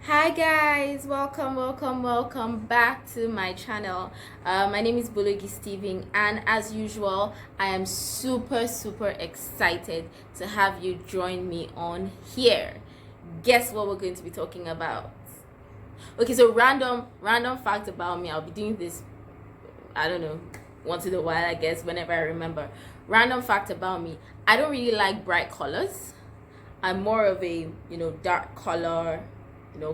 Hi guys, welcome back to my channel. My name is Bologi Steven, and as usual I am super excited to have you join me on here. Guess what we're going to be talking about? Okay, so random fact about me. I'll be doing this, I don't know, once in a while, I guess, whenever I remember. Random fact about me: I don't really like bright colors. I'm more of a dark color,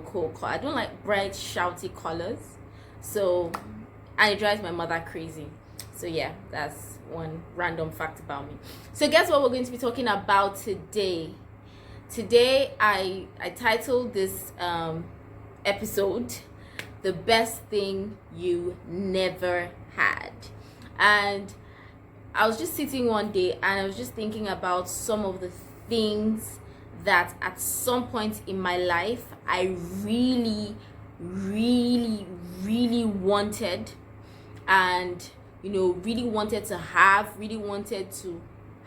cool color. I don't like bright shouty colors. So, and it drives my mother crazy. So yeah, that's one random fact about me. So guess what we're going to be talking about today? Today I titled this episode "The Best Thing You Never Had," and I was just sitting one day and I was just thinking about some of the things that at some point in my life I really wanted, and really wanted to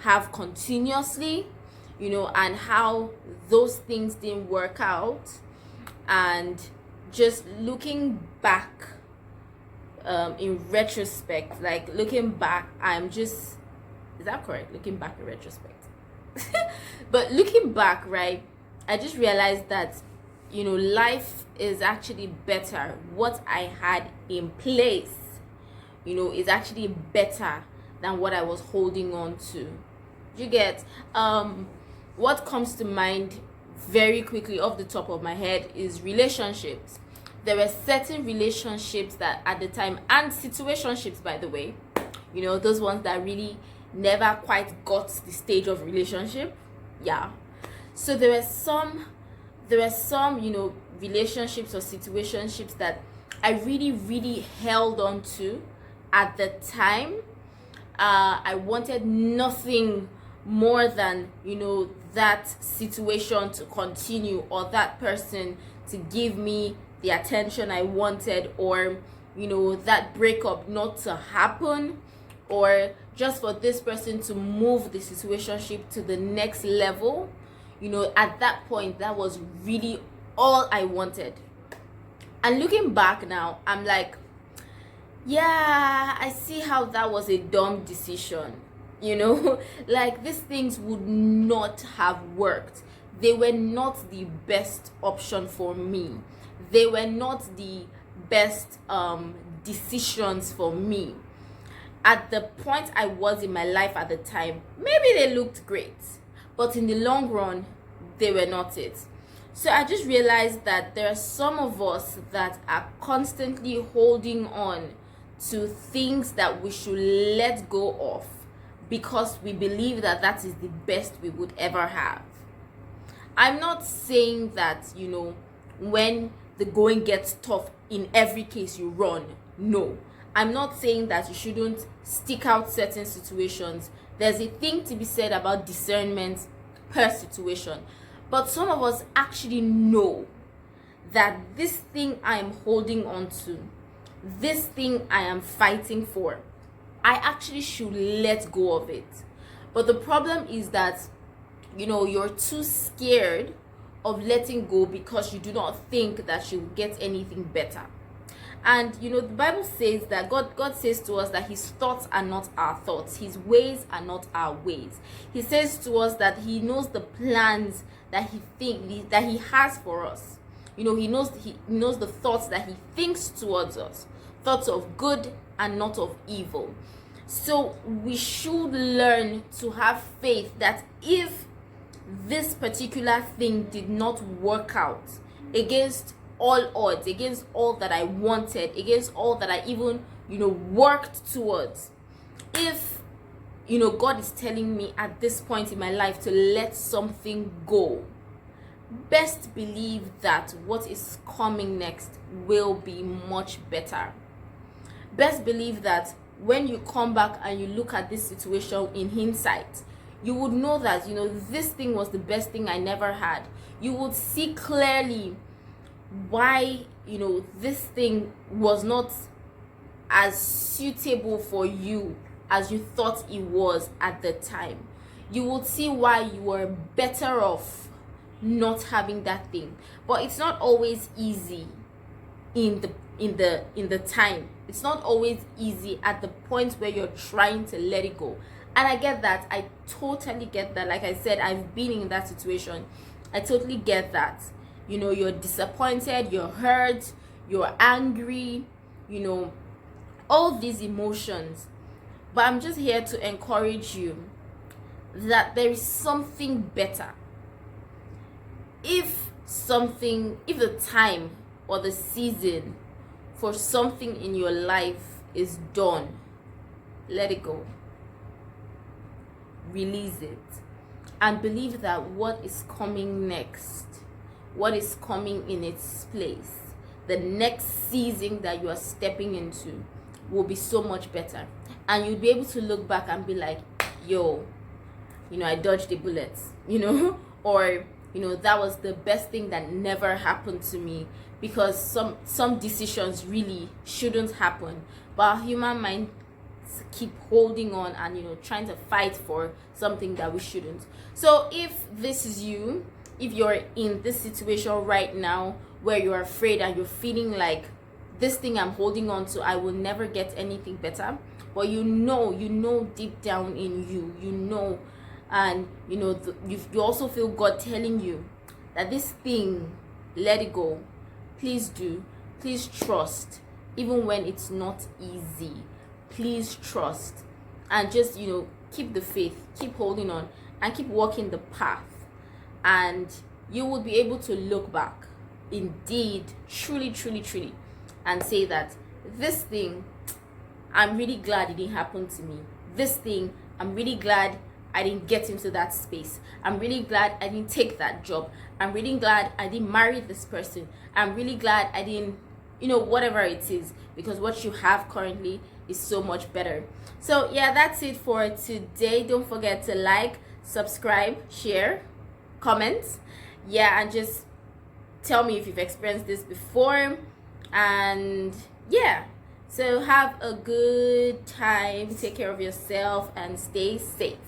have continuously, and how those things didn't work out. And just looking back, in retrospect, like looking back, is that correct? Looking back in retrospect. But looking back, right, I just realized that life is actually better. What I had in place, is actually better than what I was holding on to. You get what comes to mind very quickly off the top of my head is relationships. There were certain relationships that at the time, and situationships, by the way, those ones that really never quite got the stage of relationship. Yeah. So there were some relationships or situationships that I really held on to at the time. I wanted nothing more than that situation to continue, or that person to give me the attention I wanted, or that breakup not to happen, or just for this person to move the situationship to the next level. At that point, that was really all I wanted. And looking back now, I'm like, yeah, I see how that was a dumb decision. Like, these things would not have worked. They were not the best option for me. They were not the best decisions for me. At the point I was in my life at the time, maybe they looked great, but in the long run, they were not it. So I just realized that there are some of us that are constantly holding on to things that we should let go of because we believe that that is the best we would ever have. I'm not saying that, when the going gets tough, in every case you run. No. I'm not saying that you shouldn't stick out certain situations. There's a thing to be said about discernment per situation. But some of us actually know that this thing I am holding on to, this thing I am fighting for, I actually should let go of it. But the problem is that, you're too scared of letting go because you do not think that you will get anything better. And the Bible says that God says to us that his thoughts are not our thoughts, his ways are not our ways. He says to us that he knows the plans that he has for us. He knows the thoughts that he thinks towards us, thoughts of good and not of evil. So we should learn to have faith that if this particular thing did not work out against all odds, against all that I wanted, against all that I even worked towards, if God is telling me at this point in my life to let something go, best believe that what is coming next will be much better. Best believe that when you come back and you look at this situation in hindsight, you would know that this thing was the best thing I never had. You would see clearly why this thing was not as suitable for you as you thought it was at the time. You would see why you were better off not having that thing. But it's not always easy in the time. It's not always easy at the point where you're trying to let it go. And I get that. I totally get that. Like I said, I've been in that situation. I totally get that. You know, you're disappointed, you're hurt, you're angry, you know, all these emotions. But I'm just here to encourage you that there is something better. If the time or the season for something in your life is done, let it go. Release it. And believe that what is coming next, what is coming in its place, the next season that you are stepping into will be so much better. And you'll be able to look back and be like, yo, you know, I dodged the bullets, you know, or, you know, that was the best thing that never happened to me, because some decisions really shouldn't happen, but our human mind keep holding on and, you know, trying to fight for something that we shouldn't. So if this is you, if you're in this situation right now where you're afraid and you're feeling like, this thing I'm holding on to, I will never get anything better, but you know deep down in you know, and you know, you also feel God telling you that this thing, let it go. Please do. Please trust, even when it's not easy. Please trust, and just, you know, keep the faith, keep holding on, and keep walking the path, and you will be able to look back, indeed, truly, and say that this thing, I'm really glad it didn't happen to me. This thing, I'm really glad I didn't get into that space. I'm really glad I didn't take that job. I'm really glad I didn't marry this person. I'm really glad I didn't, you know, whatever it is, because what you have currently is so much better. So yeah, that's it for today. Don't forget to like, subscribe, share, comment. Yeah, and just tell me if you've experienced this before. And yeah, so have a good time, take care of yourself, and stay safe.